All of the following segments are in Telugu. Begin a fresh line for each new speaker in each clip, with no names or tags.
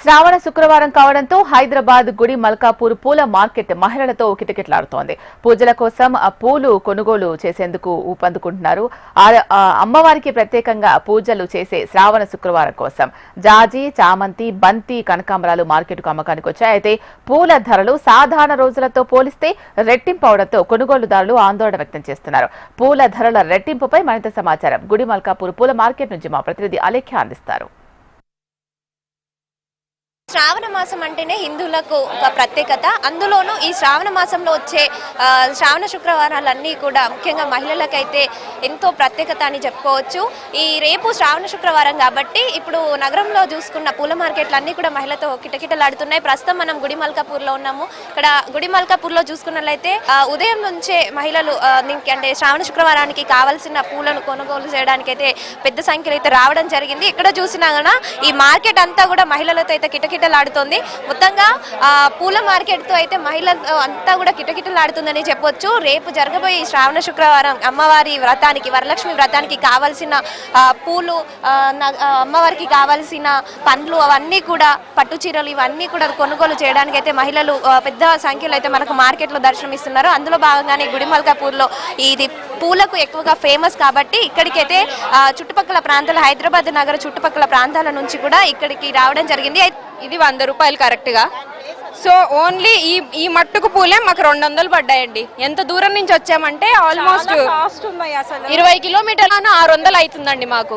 శ్రావణ శుక్రవారం కావడంతో హైదరాబాద్ గుడి మల్కాపూర్ పూల మార్కెట్ మహిళలతో కిటకిటలాడుతోంది. పూజల కోసం పూలు కొనుగోలు చేసేందుకు ఊపందుకుంటున్నారు. అమ్మవారికి ప్రత్యేకంగా పూజలు చేసే శ్రావణ శుక్రవారం కోసం జాజి, చామంతి, బంతి, కనకాంబరాలు మార్కెట్కు అమ్మకానికి వచ్చాయి. అయితే పూల ధరలు సాధారణ రోజులతో పోలిస్తే రెట్టింపు అవడంతో కొనుగోలుదారులు ఆందోళన వ్యక్తం చేస్తున్నారు. పూల ధరల రెట్టింపుపై మరింత సమాచారం గుడి మల్కాపూర్ పూల మార్కెట్ నుంచి మా ప్రతినిధి అలేఖ్య అందిస్తారు.
శ్రావణ మాసం అంటేనే హిందువులకు ఒక ప్రత్యేకత. అందులోనూ ఈ శ్రావణ మాసంలో వచ్చే శ్రావణ శుక్రవారాలన్నీ కూడా ముఖ్యంగా మహిళలకైతే ఎంతో ప్రత్యేకత అని చెప్పుకోవచ్చు. ఈ రేపు శ్రావణ శుక్రవారం కాబట్టి ఇప్పుడు నగరంలో చూసుకున్న పూల మార్కెట్లు అన్నీ కూడా మహిళలతో కిటకిటలాడుతున్నాయి. ప్రస్తుతం మనం గుడి మల్కాపూర్లో ఉన్నాము. ఇక్కడ గుడి మల్కాపూర్లో చూసుకున్నట్లయితే ఉదయం నుంచే మహిళలు అంటే శ్రావణ శుక్రవారానికి కావాల్సిన పూలను కొనుగోలు చేయడానికి అయితే పెద్ద సంఖ్యలో అయితే రావడం జరిగింది. ఇక్కడ చూసినా కూడా ఈ మార్కెట్ అంతా కూడా మహిళలతో అయితే కిటకిటలాడుతోంది. మొత్తంగా పూల మార్కెట్ తో అయితే మహిళలతో అంతా కూడా కిటకిటలాడుతుందని చెప్పొచ్చు. రేపు జరగబోయే శ్రావణ శుక్రవారం అమ్మవారి వ్రతానికి, వరలక్ష్మి వ్రతానికి కావాల్సిన పూలు, అమ్మవారికి కావాల్సిన పండ్లు అవన్నీ కూడా, పట్టు చీరలు ఇవన్నీ కూడా కొనుగోలు చేయడానికి అయితే మహిళలు పెద్ద సంఖ్యలో అయితే మనకు మార్కెట్ లో దర్శనమిస్తున్నారు. అందులో భాగంగానే గుడి మల్కాపూర్ లో ఇది పూలకు ఎక్కువగా ఫేమస్ కాబట్టి ఇక్కడికైతే చుట్టుపక్కల ప్రాంతాల, హైదరాబాద్ నగర చుట్టుపక్కల ప్రాంతాల నుంచి కూడా ఇక్కడికి రావడం జరిగింది.
ఇది 100 రూపాయలు కరెక్ట్గా. సో ఓన్లీ ఈ మట్టుకు పూలే మాకు 200 పడ్డాయండి. ఎంత దూరం నుంచి వచ్చామంటే ఆల్మోస్ట్ 20 కిలోమీటర్లను 600 అవుతుందండి. మాకు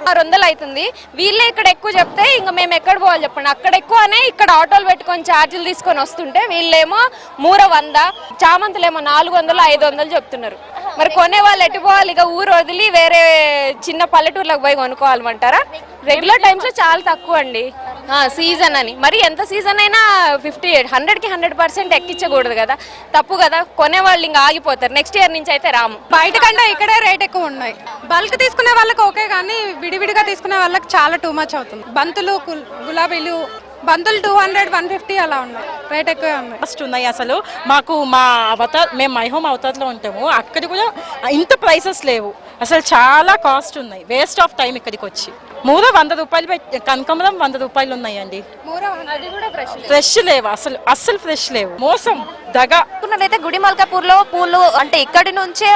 600 అవుతుంది. వీళ్ళే ఇక్కడ ఎక్కువ చెప్తే ఇంకా మేము ఎక్కడ పోవాలి చెప్పండి. అక్కడ ఎక్కువనే ఇక్కడ ఆటోలు పెట్టుకొని ఛార్జీలు తీసుకొని వస్తుంటే వీళ్ళేమో 100, చామంతులేమో 400, 500 చెప్తున్నారు. మరి కొనే వాళ్ళు ఎటు పోవాలి? ఇక ఊరు వదిలి వేరే చిన్న పల్లెటూర్లకు పోయి కొనుక్కోవాలంటారా? రెగ్యులర్ టైమ్స్ లో చాలా తక్కువ అండి. సీజన్ అని మరి ఎంత సీజన్ అయినా 100కి 100% ఎక్కించకూడదు కదా, తప్పు కదా. కొనేవాళ్ళు ఇంకా ఆగిపోతారు. నెక్స్ట్ ఇయర్ నుంచి అయితే రాము.
బయట కంటే ఇక్కడే రేట్ ఎక్కువ ఉన్నాయి. బల్క్ తీసుకునే వాళ్ళకి ఓకే, కానీ విడివిడిగా తీసుకునే వాళ్ళకి చాలా టూ మచ్ అవుతుంది. బంతులు, గులాబీలు, బంతులు 200, 150 అలా ఉన్నాయి. రేట్ ఎక్కువే ఉన్నాయి.
ఫస్ట్ ఉన్నాయి అసలు. మాకు మేము మై హోమ్ అవతార్లో ఉంటాము. అక్కడ కూడా ఇంత ప్రైసెస్ లేవు అసలు. చాలా కాస్ట్ ఉన్నాయి. వేస్ట్ ఆఫ్ టైం ఇక్కడికి వచ్చి. 100 రూపాయలు పెట్టి కనకాంబరం 100 రూపాయలు ఉన్నాయండి. ఫ్రెష్ లేవు అసలు ఫ్రెష్ లేవు. మోసం, దగా.
అయితే గుడి మల్కాపూర్ లో పూలు అంటే ఇక్కడి నుంచే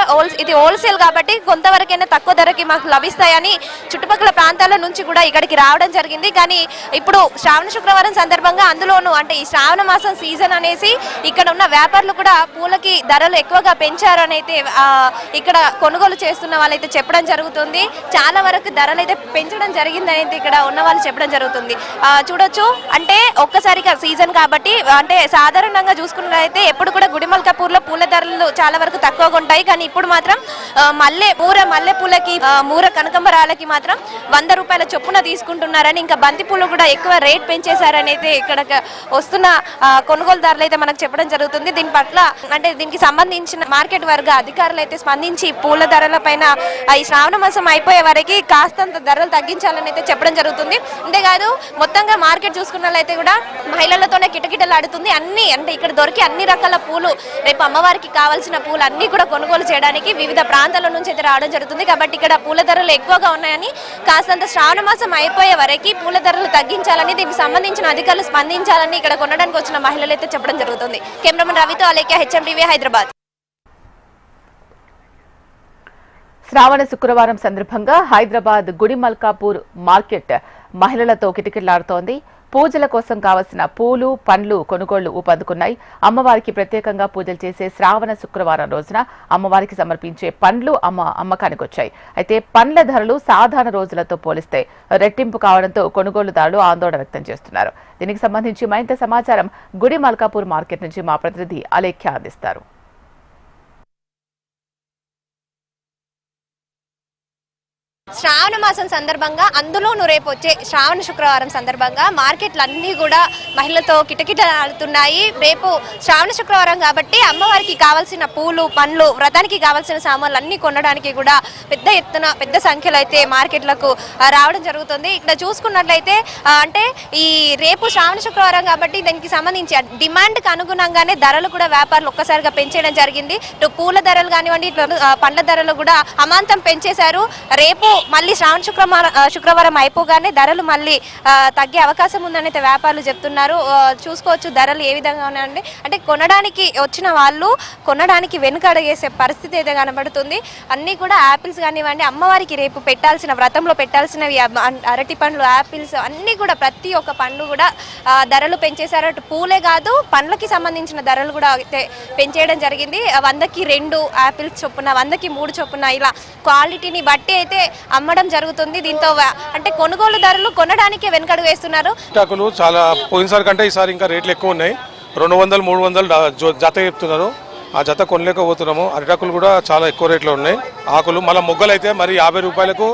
ఇది హోల్సేల్ కాబట్టి కొంతవరకైనా తక్కువ ధరకి మాకు లభిస్తాయని చుట్టుపక్కల ప్రాంతాల నుంచి కూడా ఇక్కడికి రావడం జరిగింది. కానీ ఇప్పుడు శ్రావణ శుక్రవారం సందర్భంగా, అందులోనూ అంటే ఈ శ్రావణ మాసం సీజన్ అనేసి ఇక్కడ ఉన్న వ్యాపారులు కూడా పూలకి ధరలు ఎక్కువగా పెంచారని అయితే ఇక్కడ కొనుగోలు చేస్తున్న వాళ్ళైతే చెప్పడం జరుగుతుంది. చాలా వరకు ధరలు అయితే పెంచడం జరిగిందని అయితే ఇక్కడ ఉన్న వాళ్ళు చెప్పడం జరుగుతుంది. చూడొచ్చు, అంటే ఒక్కసారిగా సీజన్ కాబట్టి, అంటే సాధారణంగా చూసుకున్నట్లయితే ఎప్పుడు కూడా గుడి మల్కాపూర్ లో పూల ధరలు చాలా వరకు తక్కువగా ఉంటాయి. కానీ ఇప్పుడు మాత్రం మల్లె పూలకి, మూర కనకంబరాలకి మాత్రం 100 రూపాయల చొప్పున తీసుకుంటున్నారని, ఇంకా బంతి పూలు కూడా ఎక్కువ రేట్ పెంచేశారని అయితే ఇక్కడ వస్తున్న కొనుగోలుదారులు అయితే మనకు చెప్పడం జరుగుతుంది. దీని పట్ల అంటే దీనికి సంబంధించిన మార్కెట్ వర్గ అధికారులు అయితే స్పందించి పూల ధరల పైన ఈ శ్రావణ మాసం అయిపోయే వరకు కాస్తంత ధరలు తగ్గించాలని అయితే చెప్పడం జరుగుతుంది. అంతేకాదు మొత్తంగా మార్కెట్ చూసుకున్నట్లయితే కూడా మహిళలతోనే కిటకిటలాడుతుంది. అన్ని అంటే ఇక్కడ దొరికి అన్ని రకాల పూలు, రేపు అమ్మవారికి కావాల్సిన పూలు అన్ని కూడా కొనుగోలు చేయడానికి వివిధ ప్రాంతాల నుంచి అయితే రావడం జరుగుతుంది. కాబట్టి ఇక్కడ పూల ధరలు ఎక్కువగా ఉన్నాయని, కాస్తంత శ్రావణ మాసం అయిపోయే వరకు పూల ధరలు తగ్గించాలని, దీనికి సంబంధించిన అధికారులు స్పందించాలని ఇక్కడ కొనడానికి వచ్చిన మహిళలు అయితే చెప్పడం జరుగుతుంది. కెమెరామెన్ రవితో అలేఖ్య, HMTV, హైదరాబాద్.
శ్రావణ శుక్రవారం సందర్భంగా హైదరాబాద్ గుడి మల్కాపూర్ మార్కెట్ మహిళలతో కిటకిటలాడుతోంది. పూజల కోసం కావలసిన పూలు, పండ్లు కొనుగోళ్లు ఊపందుకున్నాయి. అమ్మవారికి ప్రత్యేకంగా పూజలు చేసే శ్రావణ శుక్రవారం రోజున అమ్మవారికి సమర్పించే పండ్లు అమ్మకానికి వచ్చాయి. అయితే పండ్ల ధరలు సాధారణ రోజులతో పోలిస్తే రెట్టింపు కావడంతో కొనుగోలుదారులు ఆందోళన వ్యక్తం చేస్తున్నారు. దీనికి సంబంధించి మరింత సమాచారం గుడి మల్కాపూర్ మార్కెట్ నుంచి మా ప్రతినిధి అలేఖ్య అందిస్తారు.
శ్రావణ మాసం సందర్భంగా, అందులోనూ రేపు వచ్చే శ్రావణ శుక్రవారం సందర్భంగా మార్కెట్లు అన్నీ కూడా మహిళలతో కిటకిటలాడుతున్నాయి. రేపు శ్రావణ శుక్రవారం కాబట్టి అమ్మవారికి కావాల్సిన పూలు, పండ్లు, వ్రతానికి కావాల్సిన సామాన్లు అన్ని కొనడానికి కూడా పెద్ద ఎత్తున, పెద్ద సంఖ్యలో అయితే మార్కెట్లకు రావడం జరుగుతుంది. ఇక్కడ చూసుకున్నట్లయితే అంటే ఈ రేపు శ్రావణ శుక్రవారం కాబట్టి దానికి సంబంధించి డిమాండ్కి అనుగుణంగానే ధరలు కూడా వ్యాపారులు ఒక్కసారిగా పెంచేయడం జరిగింది. పూల ధరలు కానివ్వండి, పండ్ల ధరలు కూడా అమాంతం పెంచేశారు. రేపు మళ్ళీ శ్రావణ శుక్రవారం అయిపోగానే ధరలు మళ్ళీ తగ్గే అవకాశం ఉందని అయితే వ్యాపారులు చెప్తున్నారు. చూసుకోవచ్చు ధరలు ఏ విధంగా ఉన్నాయండి. అంటే కొనడానికి వచ్చిన వాళ్ళు కొనడానికి వెనుకడుగేసే పరిస్థితి అయితే కనబడుతుంది. అన్నీ కూడా యాపిల్స్ కానివ్వండి, అమ్మవారికి రేపు పెట్టాల్సిన వ్రతంలో పెట్టాల్సినవి అరటి పండ్లు, యాపిల్స్ అన్నీ కూడా ప్రతి ఒక్క పండ్లు కూడా ధరలు పెంచేశారు. అటు పూలే కాదు పండ్లకి సంబంధించిన ధరలు కూడా అయితే పెంచేయడం జరిగింది. 100కి 2 యాపిల్స్ చొప్పున, 100కి 3 చొప్పున ఇలా క్వాలిటీని బట్టి అయితే అమ్మడం జరుగుతుంది. దీంతో అంటే కొనుగోలుదారులు కొనడానికే వెనుకడుగు వేస్తున్నారు.
ఆకులు చాలా పోయినసారి కంటే ఈసారి ఇంకా రేట్లు ఎక్కువ ఉన్నాయి. 200, 300 జత చెప్తున్నారు. ఆ జత కొనలేకపోతున్నాము. అరిటాకులు కూడా చాలా ఎక్కువ రేట్లో ఉన్నాయి. ఆకులు మళ్ళీ మొగ్గలు అయితే మరి 50 రూపాయలకు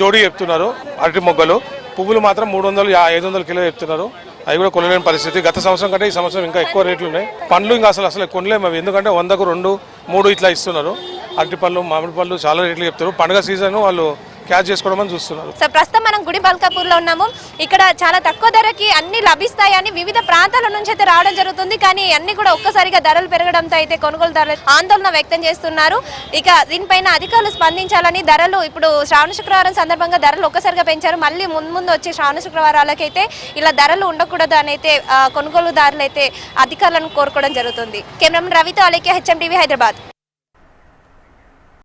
జోడీ చెప్తున్నారు. అరటి మొగ్గలు, పువ్వులు మాత్రం 300, 500 కిలో చెప్తున్నారు. అవి కూడా కొనలేని పరిస్థితి. గత సంవత్సరం కంటే ఈ సంవత్సరం ఇంకా ఎక్కువ రేట్లు ఉన్నాయి. పండ్లు ఇంకా అసలు కొనలేము అవి, ఎందుకంటే 100కు 2, 3 ఇట్లా ఇస్తున్నారు. అరటి పళ్ళు, మామిడి పళ్ళు చాలా రేట్లు చెప్తారు. పండుగ సీజన్ వాళ్ళు క్యాచ్ చేసుకోవడం చూస్తున్నారు.
సో ప్రస్తుతం మనం గుడి మల్కాపూర్ లో ఉన్నాము. ఇక్కడ చాలా తక్కువ ధరకి అన్ని లభిస్తాయని వివిధ ప్రాంతాల నుంచి అయితే రావడం జరుగుతుంది. కానీ అన్ని కూడా ఒక్కసారిగా ధరలు పెరగడంతో అయితే కొనుగోలుదారులు ఆందోళన వ్యక్తం చేస్తున్నారు. ఇక దీనిపైన అధికారులు స్పందించాలని, ధరలు ఇప్పుడు శ్రావణ శుక్రవారం సందర్భంగా ధరలు ఒక్కసారిగా పెంచారు. మళ్ళీ ముందు వచ్చే శ్రావణ శుక్రవారాలకైతే ఇలా ధరలు ఉండకూడదు అని అయితే కొనుగోలుదారులు అయితే అధికారులను కోరుకోవడం జరుగుతుంది. కెమెరామెన్ రవితో అలేఖ్య, HM TV, హైదరాబాద్.